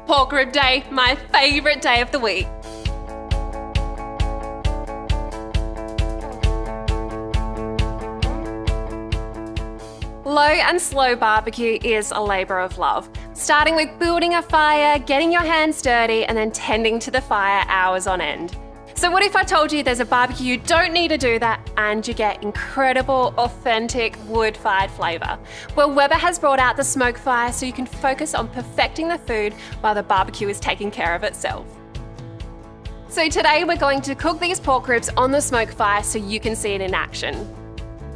Pork rib day, my favourite day of the week. Low and slow barbecue is a labour of love, starting with building a fire, getting your hands dirty, and then tending to the fire hours on end. So what if I told you there's a barbecue you don't need to do that and you get incredible, authentic, wood-fired flavour? Well, Weber has brought out the SmokeFire so you can focus on perfecting the food while the barbecue is taking care of itself. So today we're going to cook these pork ribs on the SmokeFire so you can see it in action.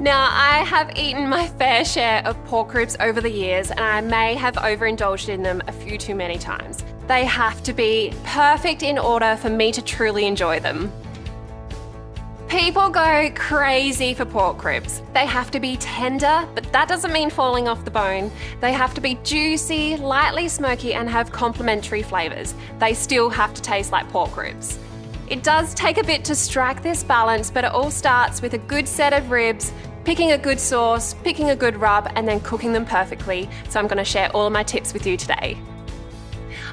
Now, I have eaten my fair share of pork ribs over the years and I may have overindulged in them a few too many times. They have to be perfect in order for me to truly enjoy them. People go crazy for pork ribs. They have to be tender, but that doesn't mean falling off the bone. They have to be juicy, lightly smoky, and have complementary flavours. They still have to taste like pork ribs. It does take a bit to strike this balance, but it all starts with a good set of ribs, picking a good sauce, picking a good rub, and then cooking them perfectly. So I'm going to share all of my tips with you today.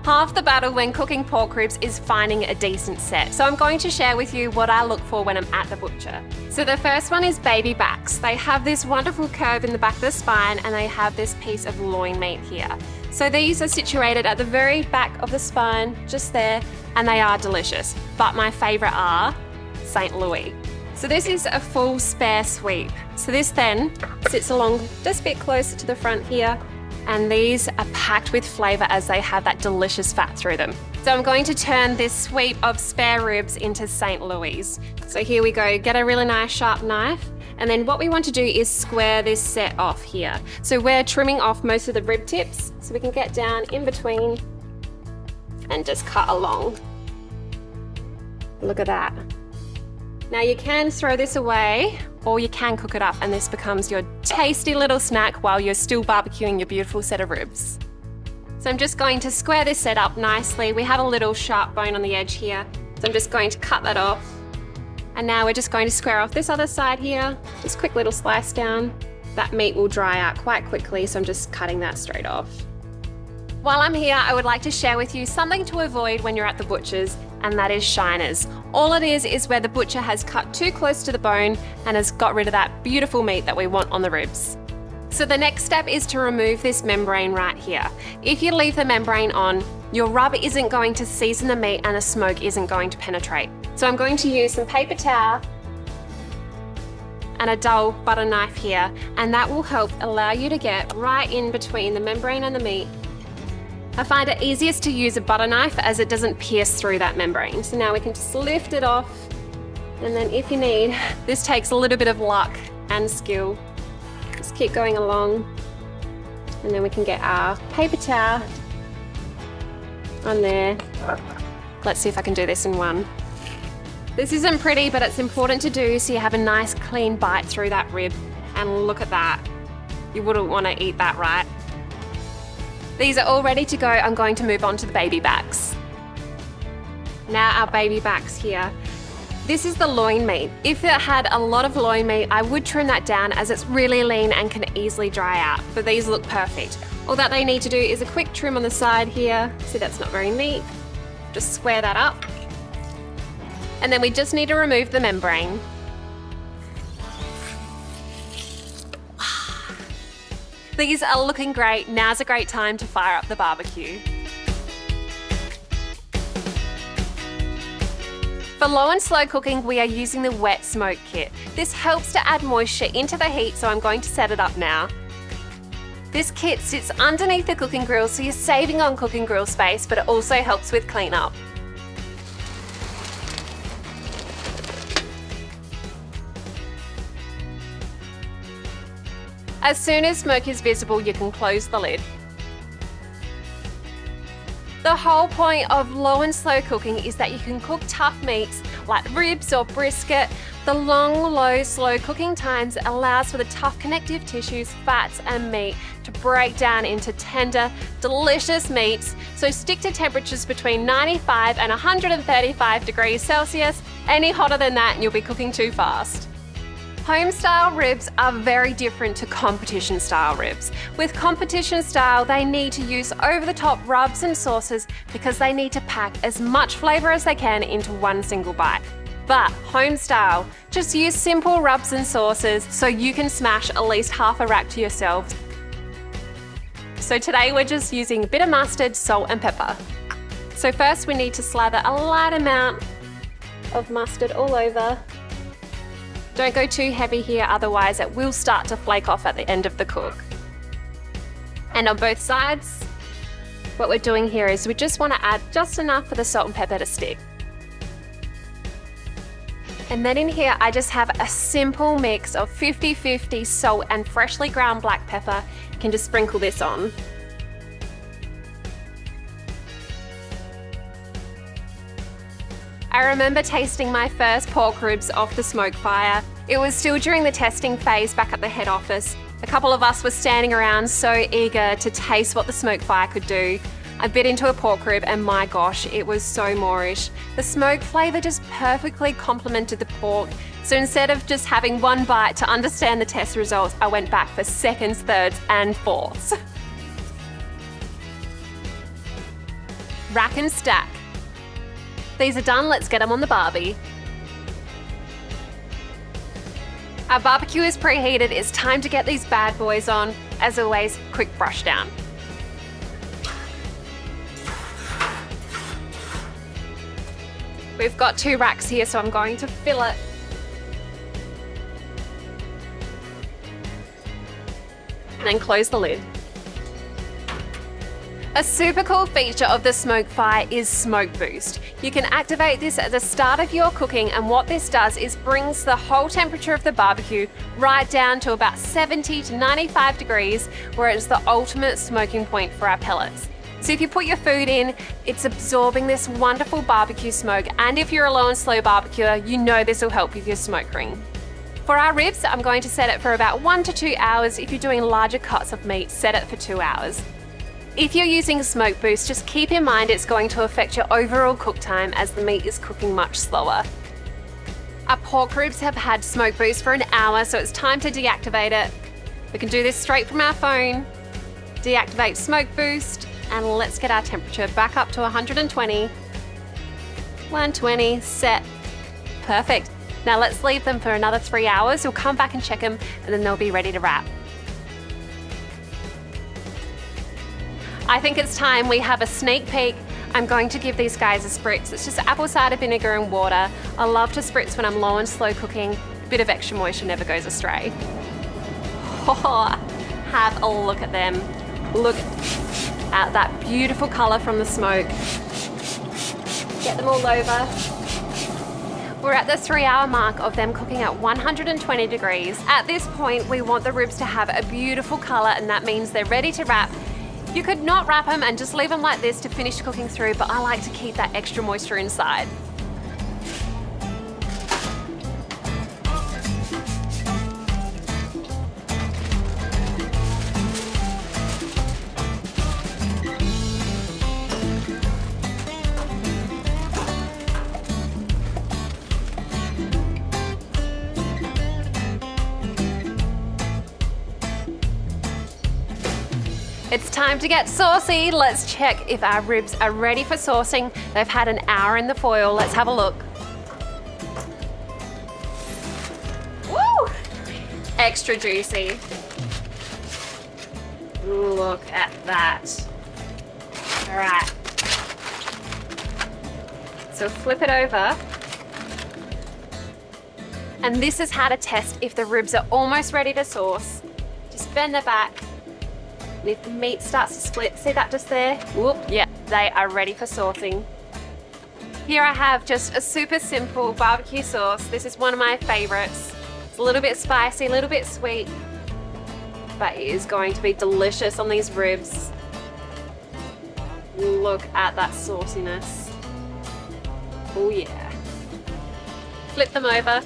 Half the battle when cooking pork ribs is finding a decent set. So I'm going to share with you what I look for when I'm at the butcher. So the first one is baby backs. They have this wonderful curve in the back of the spine and they have this piece of loin meat here. So these are situated at the very back of the spine, just there, and they are delicious. But my favourite are St. Louis. So this is a full spare sweep. So this then sits along just a bit closer to the front here, and these are packed with flavour as they have that delicious fat through them. So I'm going to turn this sweep of spare ribs into St. Louis. So here we go, get a really nice sharp knife, and then what we want to do is square this set off here. So we're trimming off most of the rib tips so we can get down in between and just cut along. Look at that. Now you can throw this away or you can cook it up and this becomes your tasty little snack while you're still barbecuing your beautiful set of ribs. So I'm just going to square this set up nicely. We have a little sharp bone on the edge here, so I'm just going to cut that off. And now we're just going to square off this other side here. Just quick little slice down. That meat will dry out quite quickly, so I'm just cutting that straight off. While I'm here, I would like to share with you something to avoid when you're at the butcher's, and that is shiners. All it is where the butcher has cut too close to the bone and has got rid of that beautiful meat that we want on the ribs. So the next step is to remove this membrane right here. If you leave the membrane on, your rub isn't going to season the meat and the smoke isn't going to penetrate. So I'm going to use some paper towel and a dull butter knife here, and that will help allow you to get right in between the membrane and the meat. I find it easiest to use a butter knife as it doesn't pierce through that membrane. So now we can just lift it off, and then if you need, this takes a little bit of luck and skill. Just keep going along, and then we can get our paper towel on there. Let's see if I can do this in one. This isn't pretty, but it's important to do so you have a nice clean bite through that rib. And look at that. You wouldn't want to eat that, right? These are all ready to go. I'm going to move on to the baby backs. Now our baby backs here. This is the loin meat. If it had a lot of loin meat, I would trim that down as it's really lean and can easily dry out, but these look perfect. All that they need to do is a quick trim on the side here. See, that's not very neat. Just square that up. And then we just need to remove the membrane. These are looking great. Now's a great time to fire up the barbecue. For low and slow cooking, we are using the wet smoke kit. This helps to add moisture into the heat, so I'm going to set it up now. This kit sits underneath the cooking grill, so you're saving on cooking grill space, but it also helps with cleanup. As soon as smoke is visible, you can close the lid. The whole point of low and slow cooking is that you can cook tough meats like ribs or brisket. The long, low, slow cooking times allows for the tough connective tissues, fats and meat to break down into tender, delicious meats. So stick to temperatures between 95 and 135 degrees Celsius. Any hotter than that and you'll be cooking too fast. Home style ribs are very different to competition style ribs. With competition style, they need to use over the top rubs and sauces because they need to pack as much flavour as they can into one single bite. But home style, just use simple rubs and sauces so you can smash at least half a rack to yourselves. So today we're just using a bit of mustard, salt and pepper. So first we need to slather a light amount of mustard all over. Don't go too heavy here, otherwise it will start to flake off at the end of the cook. And on both sides, what we're doing here is we just want to add just enough for the salt and pepper to stick. And then in here, I just have a simple mix of 50-50 salt and freshly ground black pepper. You can just sprinkle this on. I remember tasting my first pork ribs off the SmokeFire. It was still during the testing phase back at the head office. A couple of us were standing around so eager to taste what the SmokeFire could do. I bit into a pork rib and my gosh, it was so moreish. The smoke flavour just perfectly complemented the pork. So instead of just having one bite to understand the test results, I went back for seconds, thirds and fourths. Rack and stack. These are done, let's get them on the barbie. Our barbecue is preheated, it's time to get these bad boys on. As always, quick brush down. We've got 2 racks here, so I'm going to fill it. And then close the lid. A super cool feature of the SmokeFire is Smoke Boost. You can activate this at the start of your cooking, and what this does is brings the whole temperature of the barbecue right down to about 70 to 95 degrees, where it's the ultimate smoking point for our pellets. So if you put your food in, it's absorbing this wonderful barbecue smoke, and if you're a low and slow barbecuer, you know this will help with your smoke ring. For our ribs, I'm going to set it for about 1 to 2 hours. If you're doing larger cuts of meat, set it for 2 hours. If you're using Smoke Boost, just keep in mind it's going to affect your overall cook time as the meat is cooking much slower. Our pork ribs have had Smoke Boost for an hour, so it's time to deactivate it. We can do this straight from our phone. Deactivate Smoke Boost, and let's get our temperature back up to 120. 120, set. Perfect. Now let's leave them for another 3 hours. We'll come back and check them, and then they'll be ready to wrap. I think it's time we have a sneak peek. I'm going to give these guys a spritz. It's just apple cider vinegar and water. I love to spritz when I'm low and slow cooking. A bit of extra moisture never goes astray. Oh, have a look at them. Look at that beautiful color from the smoke. Get them all over. We're at the 3-hour mark of them cooking at 120 degrees. At this point, we want the ribs to have a beautiful color, and that means they're ready to wrap. You could not wrap them and just leave them like this to finish cooking through, but I like to keep that extra moisture inside. It's time to get saucy. Let's check if our ribs are ready for saucing. They've had an hour in the foil. Let's have a look. Woo! Extra juicy. Look at that. All right. So flip it over. And this is how to test if the ribs are almost ready to sauce. Just bend the back. And if the meat starts to split, see that just there? Whoop, yeah, they are ready for saucing. Here I have just a super simple barbecue sauce. This is one of my favorites. It's a little bit spicy, a little bit sweet, but it is going to be delicious on these ribs. Look at that sauciness. Oh yeah. Flip them over.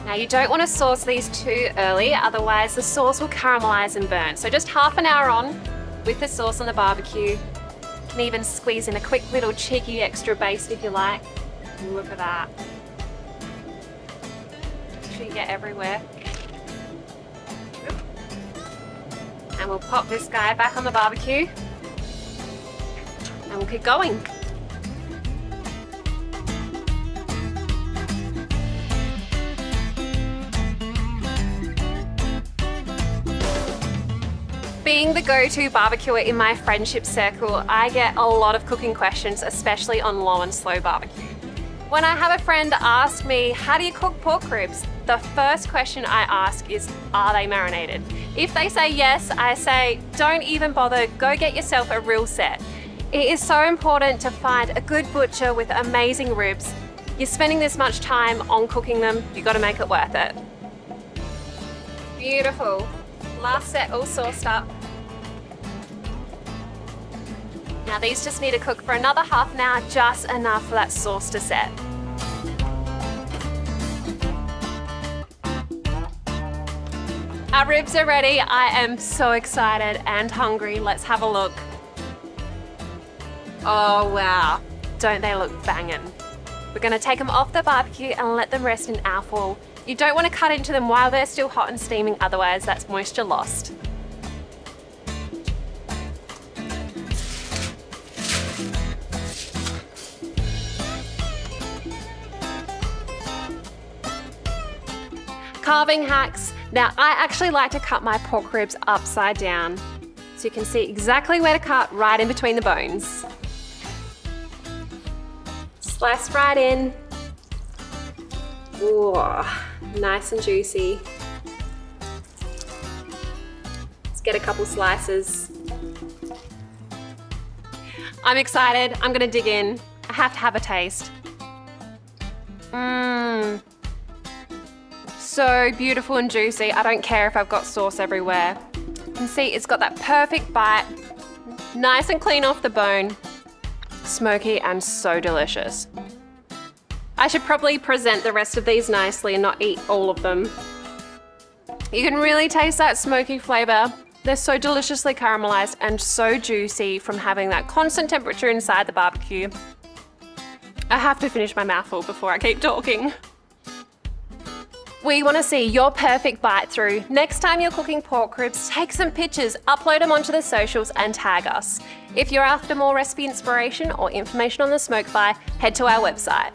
Now you don't want to sauce these too early, otherwise the sauce will caramelize and burn. So just half an hour on with the sauce on the barbecue. You can even squeeze in a quick little cheeky extra base if you like. Look at that. sure you get everywhere. And we'll pop this guy back on the barbecue. And we'll keep going. Being the go-to barbecuer in my friendship circle, I get a lot of cooking questions, especially on low and slow barbecue. When I have a friend ask me, how do you cook pork ribs? The first question I ask is, are they marinated? If they say yes, I say, don't even bother, go get yourself a real set. It is so important to find a good butcher with amazing ribs. You're spending this much time on cooking them, you've got to make it worth it. Beautiful. Last set all sauced up. Now these just need to cook for another half an hour, just enough for that sauce to set. Our ribs are ready. I am so excited and hungry. Let's have a look. Oh wow, don't they look banging? We're gonna take them off the barbecue and let them rest in our foil. You don't want to cut into them while they're still hot and steaming, otherwise that's moisture lost. Carving hacks. Now I actually like to cut my pork ribs upside down, so you can see exactly where to cut, right in between the bones. Slice right in. Ooh, nice and juicy. Let's get a couple slices. I'm excited, I'm gonna dig in. I have to have a taste. Mmm. So beautiful and juicy. I don't care if I've got sauce everywhere. You can see it's got that perfect bite, nice and clean off the bone, smoky and so delicious. I should probably present the rest of these nicely and not eat all of them. You can really taste that smoky flavor. They're so deliciously caramelized and so juicy from having that constant temperature inside the barbecue. I have to finish my mouthful before I keep talking. We want to see your perfect bite through. Next time you're cooking pork ribs, take some pictures, upload them onto the socials and tag us. If you're after more recipe inspiration or information on the SmokeFire, head to our website.